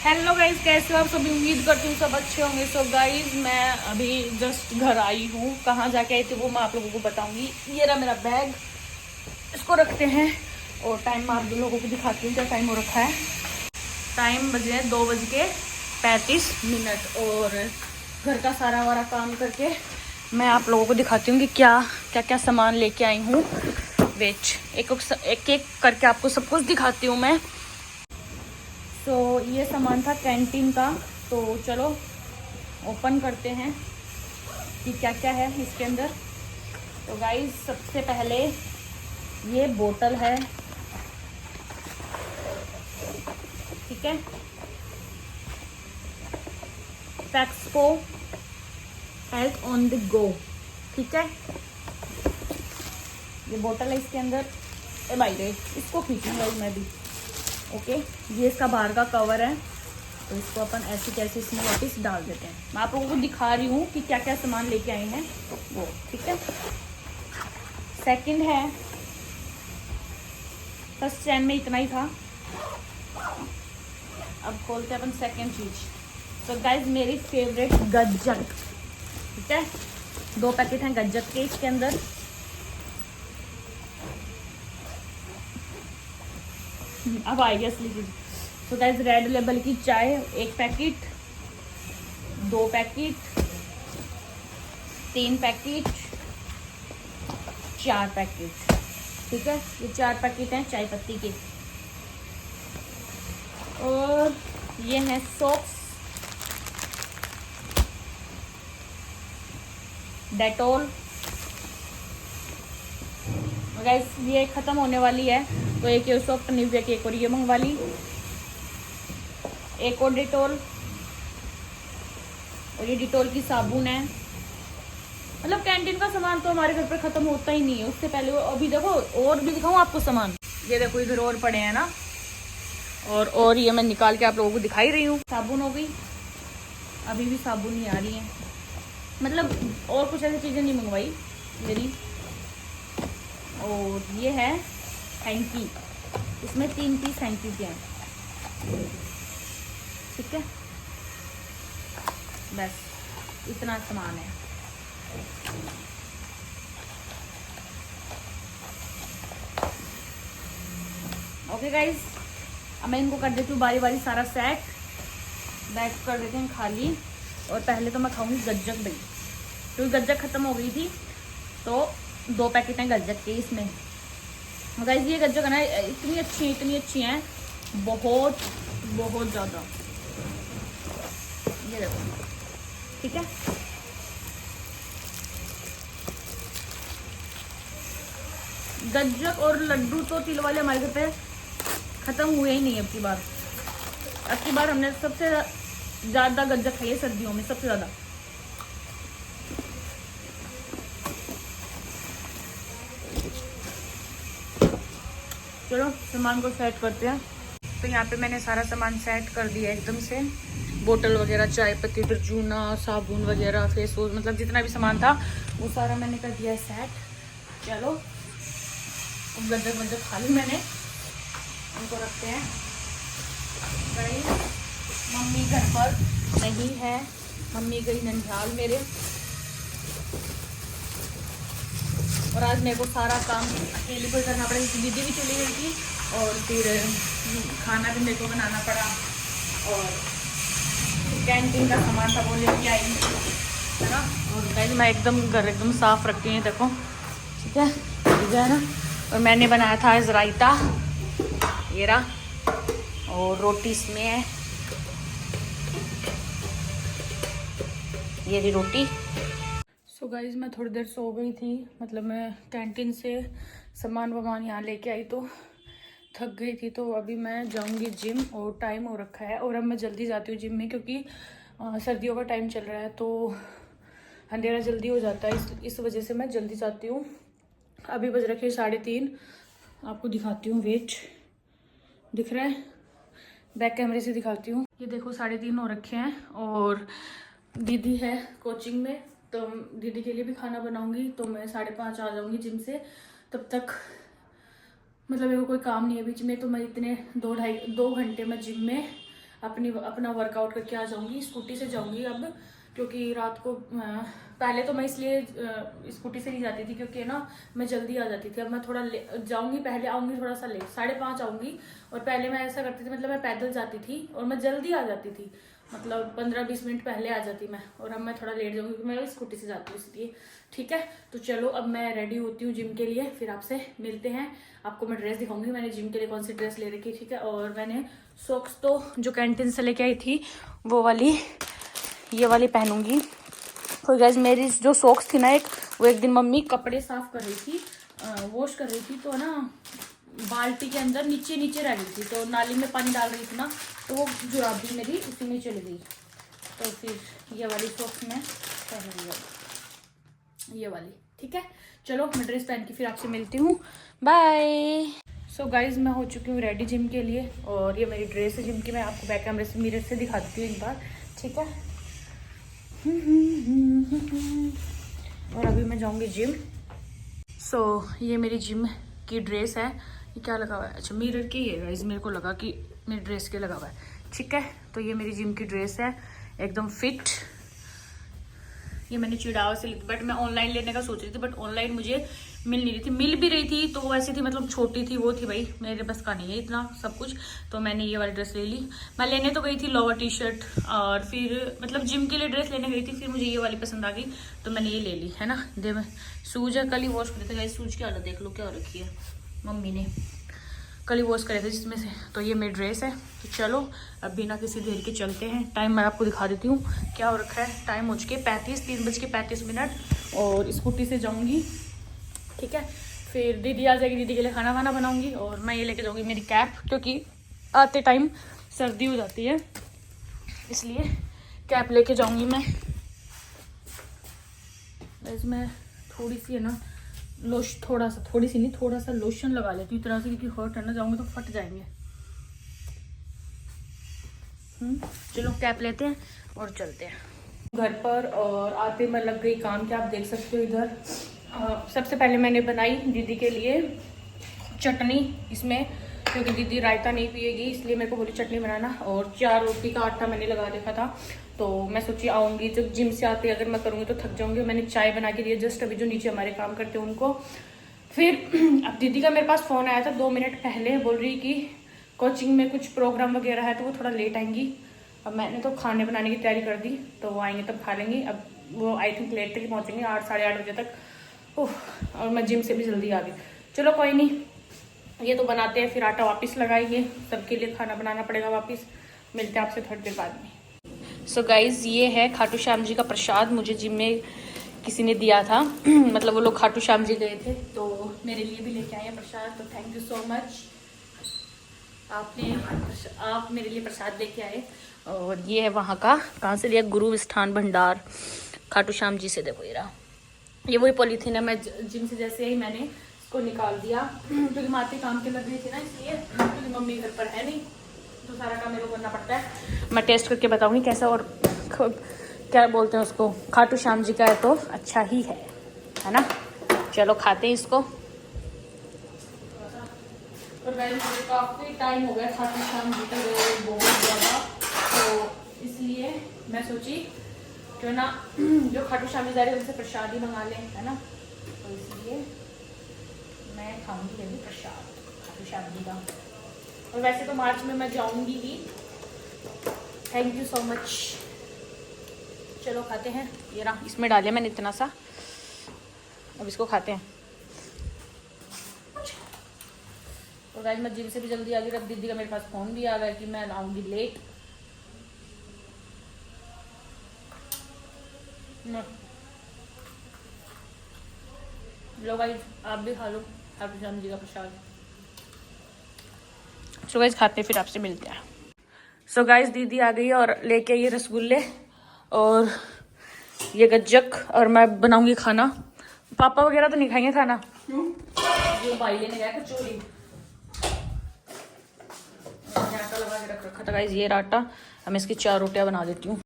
Hello guys, कैसे हो आप सभी। उम्मीद करती हूँ सब अच्छे होंगे। सो गाइज मैं अभी जस्ट घर आई हूँ। कहाँ जाके आई थी वो मैं आप लोगों को बताऊंगी। ये रहा मेरा बैग, इसको रखते हैं और टाइम मैं आप लोगों को दिखाती हूँ क्या टाइम हो रखा है। टाइम बजे 2:35 और घर का सारा वारा काम करके मैं आप लोगों को दिखाती हूँ कि क्या क्या क्या सामान लेके आई हूँ। वेच एक एक करके आपको सब कुछ दिखाती हूँ मैं। तो ये सामान था कैंटीन का, तो चलो ओपन करते हैं कि क्या क्या है इसके अंदर। तो गाइस सबसे पहले ये बोतल है, ठीक है। पैक्सको हेल्थ ऑन द गो, ठीक है। ये बोतल है, इसके अंदर ए भाई रे इसको खींचूंगा मैं भी। ओके, ये इसका बाहर का कवर है, तो इसको अपन ऐसे कैसे इसमें वापस डाल देते हैं। मैं आप लोगों को दिखा रही हूँ कि क्या क्या सामान लेके आए हैं वो, ठीक है। सेकंड है, फर्स्ट चैन में इतना ही था। अब खोलते हैं अपन सेकंड चीज। तो गाइज मेरी फेवरेट गज्जक, ठीक है। 2 पैकेट हैं गज्जक के इसके अंदर। अब आएगी असली चीज। तो गाइज रेड लेबल की चाय 1 पैकेट, 2 पैकेट, 3 पैकेट, 4 पैकेट, ठीक है। ये 4 पैकेट हैं चाय पत्ती के। और ये है सोप्स, डेटोल। गाइस ये खत्म होने वाली है, तो एक ये सोप निविया की एक और ये मंगवा ली। एक और डिटोल, और ये डिटोल की साबुन है। मतलब कैंटीन का सामान तो हमारे घर पर खत्म होता ही नहीं है। उससे पहले अभी देखो और भी दिखाऊं आपको सामान। ये देखो इधर और पड़े हैं ना, और ये मैं निकाल के आप लोगों को दिखाई रही हूँ। साबुन हो गई, अभी भी साबुन नहीं आ रही है। मतलब और कुछ ऐसी चीजें नहीं मंगवाई मेरी। और ये है हैंकी, इसमें 3 पीस हैंकी के हैं, ठीक है। बस इतना सामान है। ओके गाइज, अब मैं इनको कर देती हूँ बारी बारी सारा सेट। बैग कर देते हैं खाली। और पहले तो मैं खाऊंगी गज्जक दही, क्योंकि गज्जक खत्म हो गई थी। तो 2 पैकेट हैं गज्जक के इसमें। गाइज ये गज्जक है ना, इतनी अच्छी हैं, बहुत बहुत ज़्यादा। ये देखो, ठीक है। गज्जक और लड्डू तो तिल वाले हमारे घर पे खत्म हुए ही नहीं। अब की बार हमने सबसे ज़्यादा गज्जक खाई है सर्दियों में, सबसे ज़्यादा। चलो सामान को सेट करते हैं। तो यहाँ पे मैंने सारा सामान सेट कर दिया एकदम से। बोतल वगैरह, चाय पत्ती, दर्जूना, साबुन वगैरह, फेस वॉश, मतलब जितना भी सामान था वो सारा मैंने कर दिया सेट। चलो अब गज्जक खा ली मैंने, उनको रखते हैं। गई मम्मी घर पर नहीं है, मम्मी गई ननिहाल मेरे। और आज मेरे को सारा काम अकेले को करना पड़ा, क्योंकि दीदी भी चली गई थी और फिर खाना भी मेरे को बनाना पड़ा। और कैंटीन का सामान था वो लेके आई, है ना। और गाइस मैं एकदम घर एकदम साफ रखती हूँ, देखो, ठीक है, ठीक है ना। और मैंने बनाया था आज रायता, ये रहा, और रोटी इसमें है, ये रही रोटी। सो गाइज मैं थोड़ी देर सो गई थी। मतलब मैं कैंटीन से सामान वामान यहाँ लेके आई तो थक गई थी। तो अभी मैं जाऊँगी जिम, और टाइम हो रखा है। और अब मैं जल्दी जाती हूँ जिम में, क्योंकि सर्दियों का टाइम चल रहा है तो अंधेरा जल्दी हो जाता है। इस वजह से मैं जल्दी जाती हूँ। अभी बज रखे 3:30। आपको दिखाती हूँ, वेट दिख रहा है, बैक कैमरे से दिखाती हूँ। ये देखो 3:30 हो रखे हैं। और दीदी है कोचिंग में, तो दीदी के लिए भी खाना बनाऊंगी। तो मैं 5:30 आ जाऊंगी जिम से। तब तक मतलब मेरे को कोई काम नहीं है बीच में, तो मैं इतने 2 घंटे मैं जिम में अपना वर्कआउट करके आ जाऊंगी। स्कूटी से जाऊंगी अब, क्योंकि रात को पहले तो मैं इसलिए स्कूटी से नहीं जाती थी क्योंकि ना मैं जल्दी आ जाती थी। अब मैं थोड़ा जाऊंगी, पहले आऊंगी थोड़ा सा लेट, 5:30 आऊंगी। और पहले मैं ऐसा करती थी, मतलब मैं पैदल जाती थी और मैं जल्दी आ जाती थी, मतलब 15-20 मिनट पहले आ जाती मैं। और अब मैं थोड़ा लेट जाऊंगी क्योंकि मैं स्कूटी से जाती हूँ इसलिए। ठीक है, तो चलो अब मैं रेडी होती हूँ जिम के लिए, फिर आपसे मिलते हैं। आपको मैं ड्रेस दिखाऊंगी मैंने जिम के लिए कौन सी ड्रेस ले रखी है। ठीक है, और मैंने सॉक्स तो जो कैंटीन से लेके आई थी वो वाली, ये वाली पहनूंगी। तो गाइस मेरी जो सॉक्स थी ना वो एक दिन मम्मी कपड़े साफ कर रही थी, वॉश कर रही थी, तो ना बाल्टी के अंदर नीचे रह गई थी, तो नाली में पानी डाल रही थी ना, तो वो जुराबी मेरी उसी में चली गई। तो फिर ये वाली सॉक्स मैं पहनूंगी, ये वाली। ठीक है, चलो मैं ड्रेस पहन के फिर आपसे मिलती हूँ। बाय। सो गाइज मैं हो चुकी हूँ रेडी जिम के लिए, और ये मेरी ड्रेस है जिम की। मैं आपको बैक कैमरे से मिरर से दिखाती हूँ एक बार। ठीक है, और अभी मैं जाऊँगी जिम। सो ये मेरी जिम की ड्रेस है। ये क्या लगा हुआ है? अच्छा मिरर की है गाइज, मेरे को लगा कि मेरी ड्रेस के लगा हुआ है। ठीक है, तो ये मेरी जिम की ड्रेस है, एकदम फिट। ये मैंने चिड़ावा से ली थी, बट मैं ऑनलाइन लेने का सोच रही थी, बट ऑनलाइन मुझे मिल नहीं रही थी। मिल भी रही थी तो वो ऐसी थी, मतलब छोटी थी, वो थी भाई मेरे बस का नहीं है इतना सब कुछ। तो मैंने ये वाली ड्रेस ले ली। मैं लेने तो गई थी लोअर टी शर्ट, और फिर मतलब जिम के लिए ड्रेस लेने गई थी, फिर मुझे ये वाली पसंद आ गई तो मैंने ये ले ली है ना। दे मैं सूज है, कल ही वॉश करे थे गाइस। सूज की हालत देख लो क्या हो रखी है, मम्मी ने कल ही वॉश करे थे जिसमें से। तो ये मेरी ड्रेस है। तो चलो अब बिना किसी देर के चलते हैं। टाइम मैं आपको दिखा देती हूँ क्या हो रखा है। टाइम हो चुके 3:35 और स्कूटी से जाऊँगी। ठीक है, फिर दीदी आ जाएगी, दीदी के लिए खाना वाना बनाऊँगी, और मैं ये लेके जाऊँगी मेरी कैप, क्योंकि आते टाइम सर्दी हो जाती है, इसलिए कैप लेके जाऊँगी मैं। इसमें थोड़ी सी है ना थोड़ा सा लोशन लगा लेती हूँ इस तरह से, क्योंकि हर्ट है ना, जाऊंगे तो फट जाएंगे। चलो कैप लेते हैं और चलते हैं घर पर। और आते मैं लग गई काम के, आप देख सकते हो इधर। सबसे पहले मैंने बनाई दीदी के लिए चटनी इसमें, क्योंकि दीदी रायता नहीं पिएगी, इसलिए मेरे को बोली चटनी बनाना। और 4 रोटी का आटा मैंने लगा रखा था, तो मैं सोची आऊँगी जब जिम से आते अगर मैं करूँगी तो थक जाऊँगी। मैंने चाय बना के दी जस्ट अभी, जो नीचे हमारे काम करते हैं उनको। फिर अब दीदी का मेरे पास फ़ोन आया था 2 मिनट पहले, बोल रही कि कोचिंग में कुछ प्रोग्राम वगैरह है तो वो थोड़ा लेट आएंगी। अब मैंने तो खाने बनाने की तैयारी कर दी, तो वो आएंगे तब खा लेंगी। अब वो आई थिंक लेट तक पहुँचेंगे, 8-8:30 बजे तक। और मैं जिम से भी जल्दी आ गई। चलो कोई नहीं, ये तो बनाते हैं, फिर आटा वापस लगाएंगे, सबके लिए खाना बनाना पड़ेगा वापस। मिलते हैं आपसे थोड़ी देर बाद में। सो गाइज ये है खाटू श्याम जी का प्रसाद, मुझे जिम में किसी ने दिया था मतलब वो लोग खाटू श्याम जी गए थे, तो मेरे लिए भी लेके आए हैं प्रसाद। तो थैंक यू सो मच, आप मेरे लिए प्रसाद लेके आए। और ये है वहाँ का, कहाँ से लिया, गुरु विष्ठान भंडार खाटू श्याम जी से। देखो ये रहा, ये वही पॉलीथीन है, मैं जिम से जैसे ही मैंने इसको निकाल दिया, क्योंकि माते काम के लग रही थी ना, इसलिए, क्योंकि मम्मी घर पर है नहीं तो सारा काम मेरे को करना पड़ता है। मैं टेस्ट करके बताऊंगी कैसा, और क्या बोलते हैं उसको, खाटू श्याम जी का है तो अच्छा ही है ना। चलो खाते हैं इसको। और मुझे काफ़ी टाइम हो गया खाटू श्याम जी के बहुत ज़्यादा, तो इसलिए मैं सोची क्यों ना जो खाटू श्याम जी जा रहे हैं उनसे प्रसाद ही मंगा लें, है ना। तो इसलिए मैं खाऊंगी ये भी प्रसाद खाटू श्याम जी का। और वैसे तो मार्च में मैं जाऊंगी ही। Thank you so much. चलो खाते हैं। ये रहा, इसमें डालिए मैंने इतना सा, अब इसको खाते हैं। तो गाइस मैं जिम से भी जल्दी आ गई, अब दीदी का मेरे पास फ़ोन भी आ गया कि मैं आऊँगी लेट। लो गाइस आप भी खा लो खाटू श्याम जी का प्रसाद। सो गाइस खाते हैं, फिर आपसे मिलते हैं। सो गाइस दीदी आ गई और लेके ये रसगुल्ले और ये गज्जक, और मैं बनाऊंगी खाना। पापा वगैरह तो नहीं खाएंगे खाना, ये भाई लेने गया कचौरी, आटा लगा के रख रखा था गाइस। ये आटा, मैं इसकी 4 रोटियां बना देती हूँ।